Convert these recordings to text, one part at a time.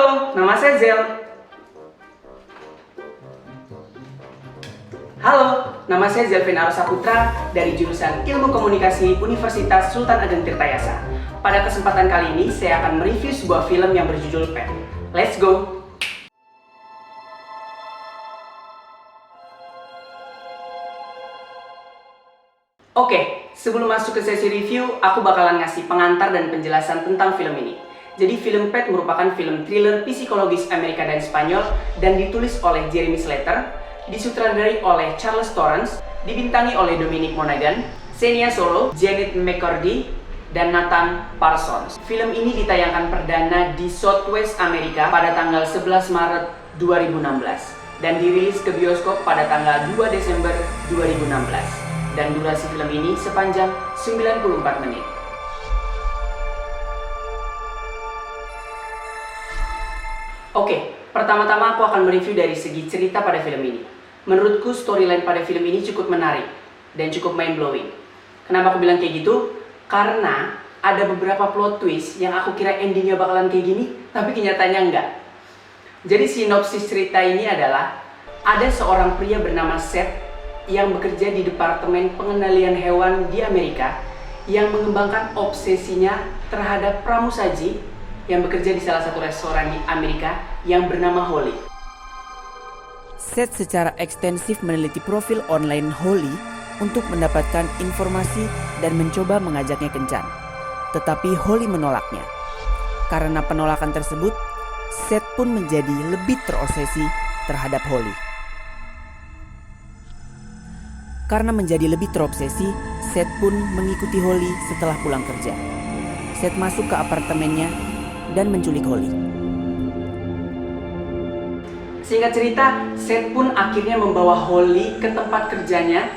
Halo, nama saya Zel. Halo, nama saya Zelvin Arosaputra dari jurusan Ilmu Komunikasi Universitas Sultan Ageng Tirtayasa. Pada kesempatan kali ini, saya akan mereview sebuah film yang berjudul Pet. Let's go! Oke, sebelum masuk ke sesi review, aku bakalan ngasih pengantar dan penjelasan tentang film ini. Jadi film Pet merupakan film thriller psikologis Amerika dan Spanyol dan ditulis oleh Jeremy Slater, disutradarai oleh Charles Torrance, dibintangi oleh Dominic Monaghan, Xenia Solo, Janet McCurdy, dan Nathan Parsons. Film ini ditayangkan perdana di Southwest Amerika pada tanggal 11 Maret 2016 dan dirilis ke bioskop pada tanggal 2 Desember 2016. Dan durasi film ini sepanjang 94 menit. Oke, pertama-tama aku akan mereview dari segi cerita pada film ini. Menurutku storyline pada film ini cukup menarik dan cukup mind-blowing. Kenapa aku bilang kayak gitu? Karena ada beberapa plot twist yang aku kira endingnya bakalan kayak gini, tapi kenyataannya enggak. Jadi sinopsis cerita ini adalah ada seorang pria bernama Seth yang bekerja di Departemen Pengendalian Hewan di Amerika yang mengembangkan obsesinya terhadap pramusaji yang bekerja di salah satu restoran di Amerika yang bernama Holly. Seth secara ekstensif meneliti profil online Holly untuk mendapatkan informasi dan mencoba mengajaknya kencan. Tetapi Holly menolaknya. Karena penolakan tersebut, Seth pun menjadi lebih terobsesi terhadap Holly. Karena menjadi lebih terobsesi, Seth pun mengikuti Holly setelah pulang kerja. Seth masuk ke apartemennya dan menculik Holly. Singkat cerita, Seth pun akhirnya membawa Holly ke tempat kerjanya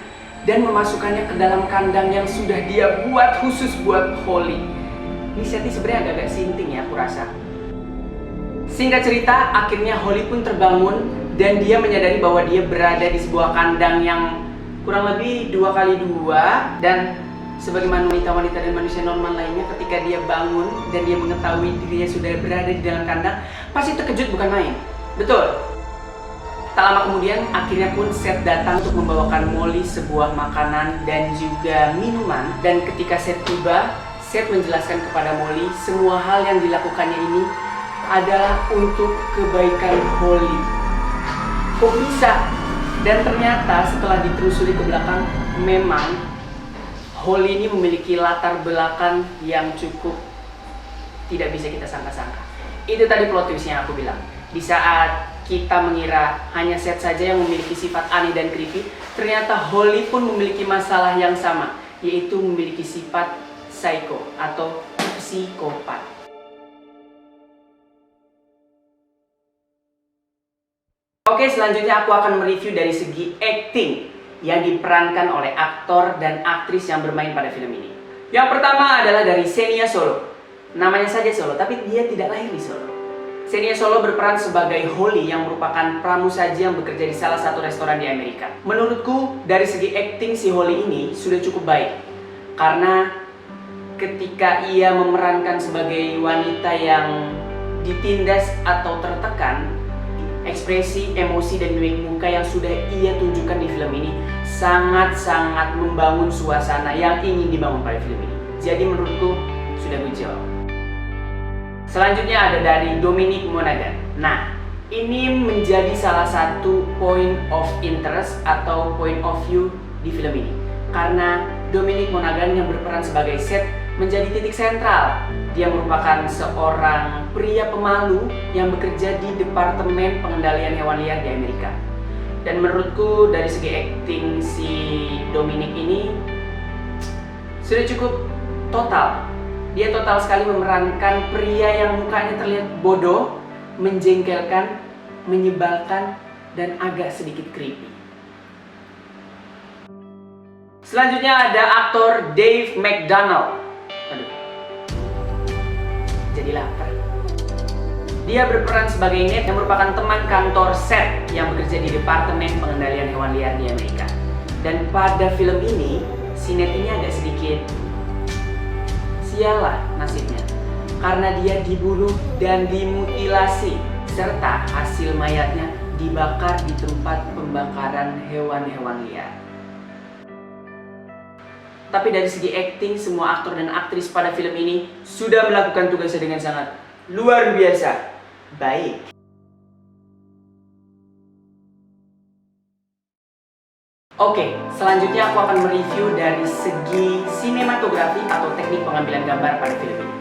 dan memasukkannya ke dalam kandang yang sudah dia buat khusus buat Holly. Ini Seth ini sebenarnya agak-agak sinting ya aku rasa. Singkat cerita, akhirnya Holly pun terbangun dan dia menyadari bahwa dia berada di sebuah kandang yang kurang lebih 2x2 dan sebagaimana wanita-wanita dan manusia normal lainnya, ketika dia bangun dan dia mengetahui dirinya sudah berada di dalam kandang, pasti terkejut bukan main. Betul. Tak lama kemudian, akhirnya pun Seth datang untuk membawakan Molly sebuah makanan dan juga minuman. Dan ketika Seth tiba, Seth menjelaskan kepada Molly semua hal yang dilakukannya ini adalah untuk kebaikan Holly. Kok bisa? Dan ternyata setelah ditelusuri ke belakang, memang Holly ini memiliki latar belakang yang cukup tidak bisa kita sangka-sangka. Itu tadi plot twist yang aku bilang. Di saat kita mengira hanya Seth saja yang memiliki sifat aneh dan creepy, ternyata Holly pun memiliki masalah yang sama, yaitu memiliki sifat psycho atau psikopat. Oke, selanjutnya aku akan mereview dari segi acting yang diperankan oleh aktor dan aktris yang bermain pada film ini. Yang pertama adalah dari Xenia Solo. Namanya saja Solo, tapi dia tidak lahir di Solo. Xenia Solo berperan sebagai Holly yang merupakan pramusaji yang bekerja di salah satu restoran di Amerika. Menurutku dari segi acting si Holly ini sudah cukup baik. Karena ketika ia memerankan sebagai wanita yang ditindas atau tertekan, ekspresi, emosi, dan mimik muka yang sudah ia tunjukkan di film ini sangat-sangat membangun suasana yang ingin dibangun pada film ini. Jadi menurutku sudah good job. Selanjutnya ada dari Dominic Monaghan. Nah, ini menjadi salah satu point of interest atau point of view di film ini. Karena Dominic Monaghan yang berperan sebagai Seth menjadi titik sentral. Dia merupakan seorang pria pemalu yang bekerja di Departemen Pengendalian Hewan Liar di Amerika. Dan menurutku dari segi acting si Dominic ini sudah cukup total. Dia total sekali memerankan pria yang mukanya terlihat bodoh, menjengkelkan, menyebalkan, dan agak sedikit creepy. Selanjutnya ada aktor Dave McDonald. Aduh, jadi lapar. Dia berperan sebagai Ned yang merupakan teman kantor Seth yang bekerja di Departemen Pengendalian Hewan Liar di Amerika. Dan pada film ini, si Ned ini agak sedikit sialah nasibnya. karena dia dibunuh dan dimutilasi, serta hasil mayatnya dibakar di tempat pembakaran hewan-hewan liar. Tapi dari segi akting, semua aktor dan aktris pada film ini sudah melakukan tugasnya dengan sangat luar biasa baik. Oke, selanjutnya aku akan mereview dari segi sinematografi atau teknik pengambilan gambar pada film ini.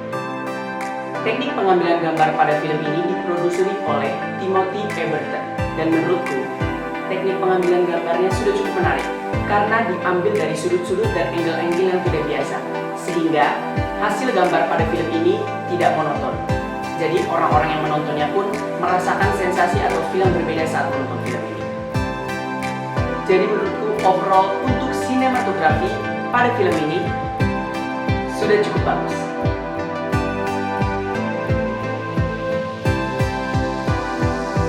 Teknik pengambilan gambar pada film ini diproduseri oleh Timothy E. Burton. Dan menurutku, teknik pengambilan gambarnya sudah cukup menarik karena diambil dari sudut-sudut dan angle-angle yang tidak biasa, sehingga hasil gambar pada film ini tidak monoton. Jadi orang-orang yang menontonnya pun merasakan sensasi atau feel yang berbeda saat menonton film ini. Jadi menurutku overall untuk sinematografi pada film ini sudah cukup bagus.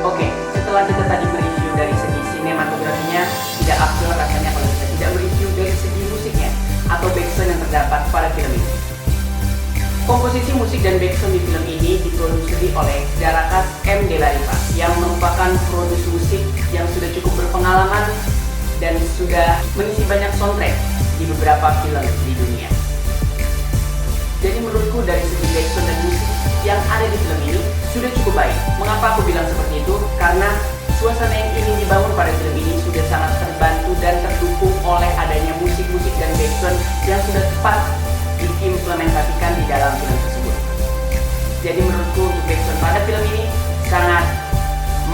Oke, setelah kita tadi mereview dari segi sinematografinya, tidak afdol rasanya kalau kita tidak mereview dari segi musiknya atau backsound yang terdapat pada film ini. Komposisi musik dan backsound di film ini diproduseri oleh Darakas M. De La Riva yang merupakan produs musik yang sudah cukup berpengalaman dan sudah mengisi banyak soundtrack di beberapa film di dunia. Jadi menurutku dari segi backsound dan musik yang ada di film ini sudah cukup baik. Mengapa aku bilang seperti itu? Karena suasana yang ingin dibangun pada film ini sudah sangat terbantu dan terdukung oleh adanya musik-musik dan backsound yang sudah tepat diimplementasikan di dalam film tersebut. Jadi menurutku untuk backsound pada film ini sangat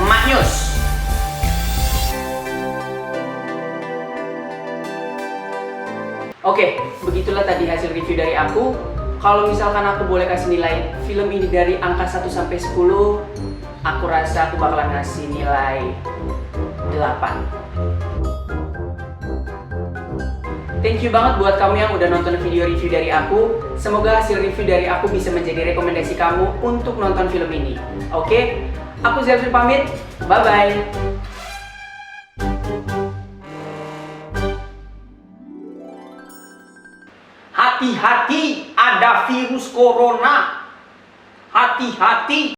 maknyus. Oke, begitulah tadi hasil review dari aku. Kalau misalkan aku boleh kasih nilai film ini dari angka 1 sampai 10, aku rasa aku bakalan ngasih nilai 8. Thank you banget buat kamu yang udah nonton video review dari aku. Semoga hasil review dari aku bisa menjadi rekomendasi kamu untuk nonton film ini. Oke, aku Zelfir pamit. Bye-bye. Hati-hati, ada virus corona. Hati-hati.